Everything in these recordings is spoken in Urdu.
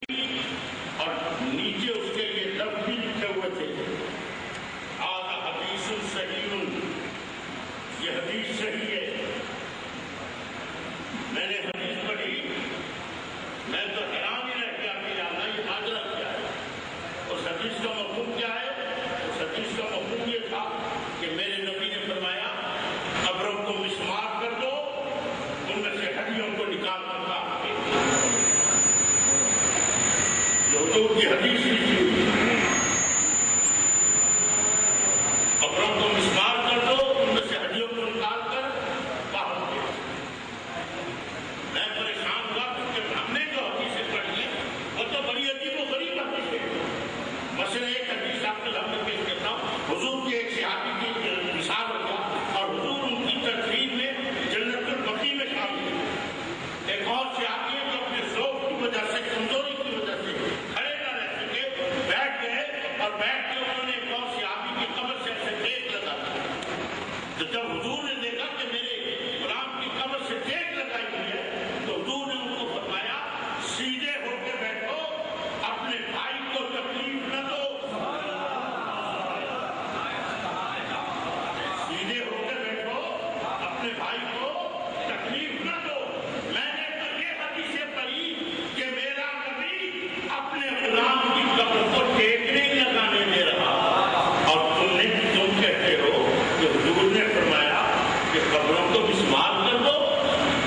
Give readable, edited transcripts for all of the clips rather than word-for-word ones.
اور نیچے اس کے یہ لفظ بھی لکھے ہوئے تھے، آدھا حدیث صحیح، یہ حدیث صحیح ہے۔ میں نے حدیث پڑھی، میں تو حیران ہی رہ گیا کہ اللہ یہ ماجرا کیا ہے۔ اس حدیث کا مفہوم کیا ہے؟ اس حدیث کا مفہوم یہ تھا کہ میرے نبی نے فرمایا قبروں کو مسمار کر دو، ان میں سے ہڈیوں کو نکال کر کاٹ دو۔ حضور کی حدیث لکھی ہوئی ہے، قبروں کو مسمار کر دو، ان میں سے ہڈیوں کو نکال کر باہر دو۔ میں پریشان ہوا کہ ہم نے جو حدیثیں پڑھی ہیں وہ تو بڑی عجیب و غریب حدیثیں ہیں۔ مثلا ایک حدیث آپ کے سامنے پیش کرتا ہوں، حضور کی ایک صحابی کی مثال ہو گیا اور حضور ان کی تقریر میں جنت البقیع میں شامل ہے۔ ایک اور صحابی ہے جو اپنے ذوق کی وجہ سے، کمزوری کی وجہ سے کھڑے نہ رہ سکے، بیٹھ گئے اور بیٹھ کے انہوں نے ایک اور صحابی کی قبر سے ایسے ٹیک لگا دیا۔ تو جب حضور نے دیکھا کہ میرے غلام کی قبر سے ٹیک لگائی ہوئی ہے تو حضور نے ان کو فرمایا سیدھے ہو کے بیٹھو، اپنے بھائی کو تکلیف نہ دو۔ سیدھے ہو کے بیٹھو، اپنے بھائی کو تکلیف نہ دو۔ میں نے تو یہ حدیثیں پڑھی کہ میرا نبی اپنے غلام کی قبر کو ٹیک نہیں لگانے دے رہا، اور تم کہتے ہو کہ حضور نے فرمایا کہ قبروں کو مسمار کر دو،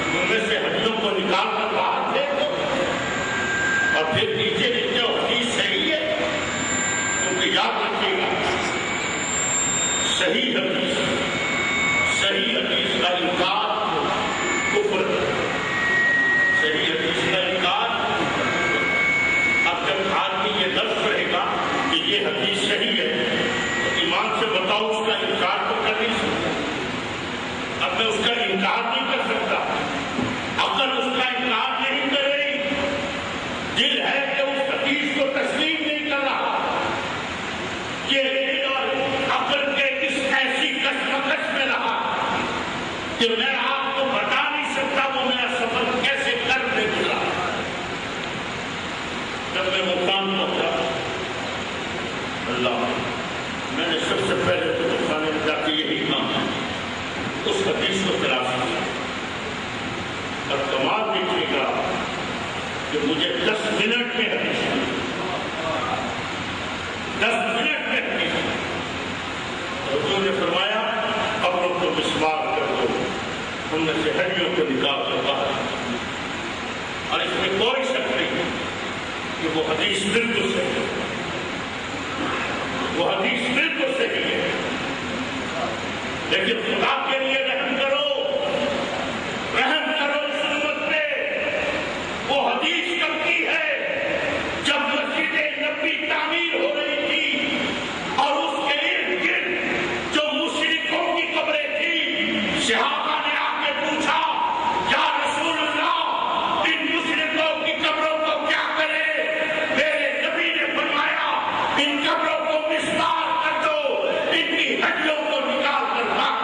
ان میں سے ہڈیوں کو نکال کر باہر پھینک دو، اور پھر نیچے لکھتے ہو حدیث صحیح ہے۔ کیونکہ یاد رکھیے گا، صحیح حدیث کا انکار کفر ہے۔ صحیح حدیث کا انکار کفر ہے۔ اب جب آدمی یہ لفظ پڑھے گا کہ یہ حدیث صحیح ہے تو ایمان سے بتاؤ اس کا انکار تو کر نہیں سکتا۔ اب میں اس کا انکار نہیں کر سکتا، عقل اس کا انکار نہیں کر رہی، دل ہے کہ اس حدیث کو تسلیم نہیں کر رہا۔ یہ دل اور عقل کے اس ایسی کشمکش میں رہا کہ میں آپ کو بتا نہیں سکتا وہ میرا سفر کیسے کر دے گزرا۔ جب میں ملتان پہنچا، اللہ میں نے سب سے پہلے تو خانے میں جا کے یہی کام ہے، اس حدیث کو تلاش کیا، اور کمال دیکھیے گا کہ مجھے 10 منٹ میں حدیث ملی، 10 منٹ میں حدیث ملی۔ حضور نے فرمایا قبروں کو مسمار کر دو، ان میں سے ہڈیوں کو نکال کر باہر۔ اور اس میں کوئی شک نہیں کہ وہ حدیث بالکل صحیح ہے، وہ حدیث بالکل صحیح ہے۔ لیکن خدا کے لیے رحم کرو اس امت پہ۔ وہ حدیث کب کی ہے؟ جب مسجد نبوی تعمیر ہو رہی تھی اور اس کے ارد گرد جو مشرکوں کی قبریں تھیں، صحابہ نے آ کے پوچھا یا رسول اللہ ان مشرکوں کی قبروں کو کیا کرے؟ میرے نبی نے فرمایا ان قبروں کو مسمار کر دو، ان کی ہڈیوں کو نکال کر رکھ۔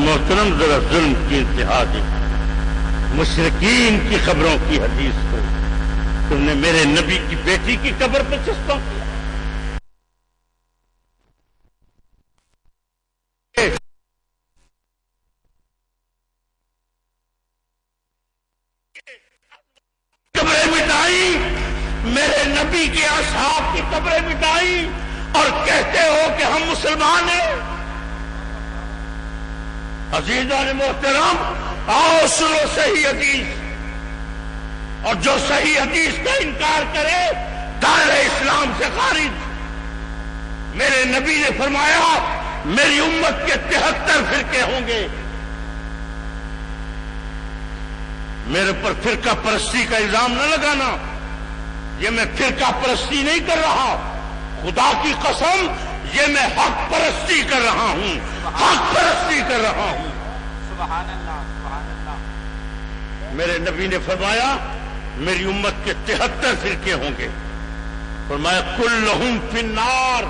محترم ذرا ظلم کی انتہا دیکھو، مشرکین کی قبروں کی حدیث کو تم نے میرے نبی کی بیٹی کی قبر پہ چسپاں کیا۔ قبریں مٹائی، میرے نبی کے اصحاب کی قبریں مٹائی، اور کہتے ہو کہ ہم مسلمان ہیں۔ عزیزان محترم، آؤ سنو صحیح حدیث، اور جو صحیح حدیث کا انکار کرے دائرہ اسلام سے خارج۔ میرے نبی نے فرمایا میری امت کے 73 فرقے ہوں گے۔ میرے پر فرقہ پرستی کا الزام نہ لگانا، یہ میں فرقہ پرستی نہیں کر رہا، خدا کی قسم یہ میں حق پرستی کر رہا ہوں، حق پرستی کر رہا ہوں۔ سبحان اللہ، سبحان اللہ۔ میرے نبی نے فرمایا میری امت کے 73 فرقے ہوں گے، فرمایا کلہم فی النار،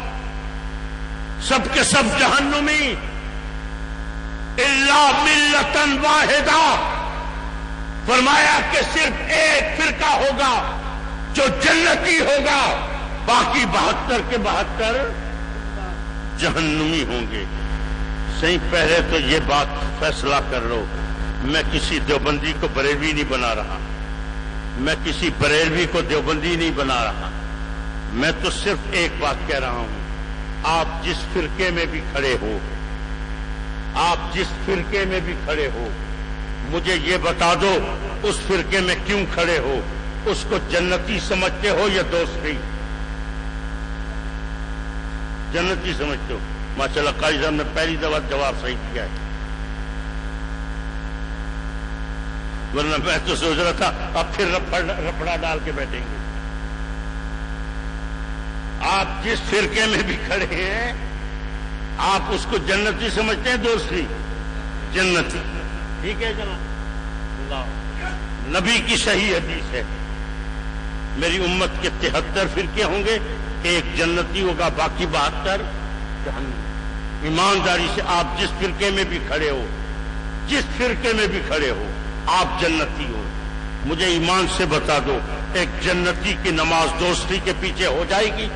سب کے سب جہنمی، الا ملتا واحدہ، فرمایا کہ صرف ایک فرقہ ہوگا جو جنتی ہوگا، باقی 72 کے 72 جہنمی ہوں گے۔ صحیح، پہلے تو یہ بات فیصلہ کر لو، میں کسی دیوبندی کو بریلوی نہیں بنا رہا، میں کسی بریلوی کو دیوبندی نہیں بنا رہا، میں تو صرف ایک بات کہہ رہا ہوں، آپ جس فرقے میں بھی کھڑے ہو، آپ جس فرقے میں بھی کھڑے ہو، مجھے یہ بتا دو اس فرقے میں کیوں کھڑے ہو، اس کو جنتی سمجھتے ہو یا دوستی؟ جنتی سمجھتے ہو؟ ماشاءاللہ قاری صاحب نے پہلی دفعہ جواب صحیح کیا ہے، ورنہ میں تو سوچ رہا تھا اب پھر رپڑا ڈال کے بیٹھیں گے۔ آپ جس فرقے میں بھی کھڑے ہیں آپ اس کو جنتی سمجھتے ہیں دوستی؟ جنتی، ٹھیک ہے جناب۔ اللہ نبی کی صحیح حدیث ہے، میری امت کے 73 فرقے ہوں گے، ایک جنتی ہوگا، باقی 72 جہنمی۔ ایمانداری سے آپ جس فرقے میں بھی کھڑے ہو، جس فرقے میں بھی کھڑے ہو، آپ جنتی ہو۔ مجھے ایمان سے بتا دو ایک جنتی کی نماز دوستی کے پیچھے ہو جائے گی؟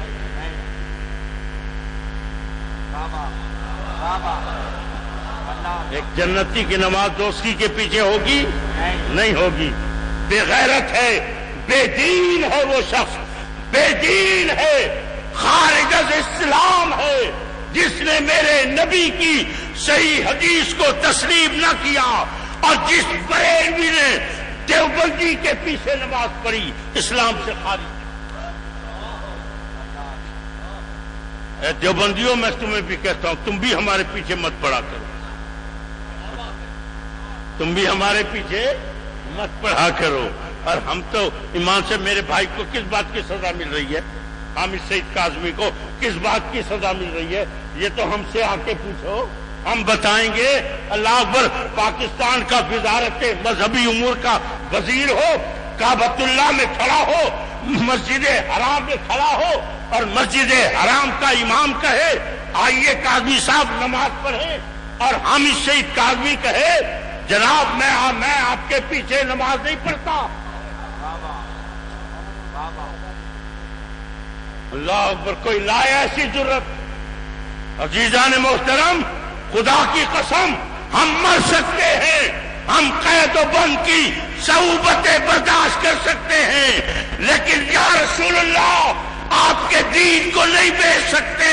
ایک جنتی کی نماز دوستی کے پیچھے ہوگی؟ نہیں ہوگی۔ بے غیرت ہے، بے دین ہے وہ شخص، بے دین ہے، خارج از اسلام ہے، جس نے میرے نبی کی صحیح حدیث کو تسلیم نہ کیا، اور جس بریلوی نے دیوبندی کے پیچھے نماز پڑھی اسلام سے خارج۔ اے دیوبندیوں، میں تمہیں بھی کہتا ہوں تم بھی ہمارے پیچھے مت پڑا کرو، تم بھی ہمارے پیچھے مت پڑھا کرو۔ اور ہم تو ایمان سے، میرے بھائی کو کس بات کی سزا مل رہی ہے؟ حامد سعید کاظمی کو کس بات کی سزا مل رہی ہے؟ یہ تو ہم سے آ کے پوچھو، ہم بتائیں گے۔ اللہ اکبر، پاکستان کا وزارت مذہبی امور کا وزیر ہو، کعبۃ اللہ میں کھڑا ہو، مسجد حرام میں کھڑا ہو، اور مسجد حرام کا امام کہے آئیے کاظمی صاحب نماز پڑھیں، اور حامد سعید کاظمی کہے جناب میں آپ کے پیچھے نماز نہیں پڑھتا۔ اللہ اکبر، کوئی لائے ایسی جرت؟ عزیزان محترم، خدا کی قسم ہم مر سکتے ہیں، ہم قید و بند کی صعوبتیں برداشت کر سکتے ہیں، لیکن یا رسول اللہ آپ کے دین کو نہیں بیچ سکتے۔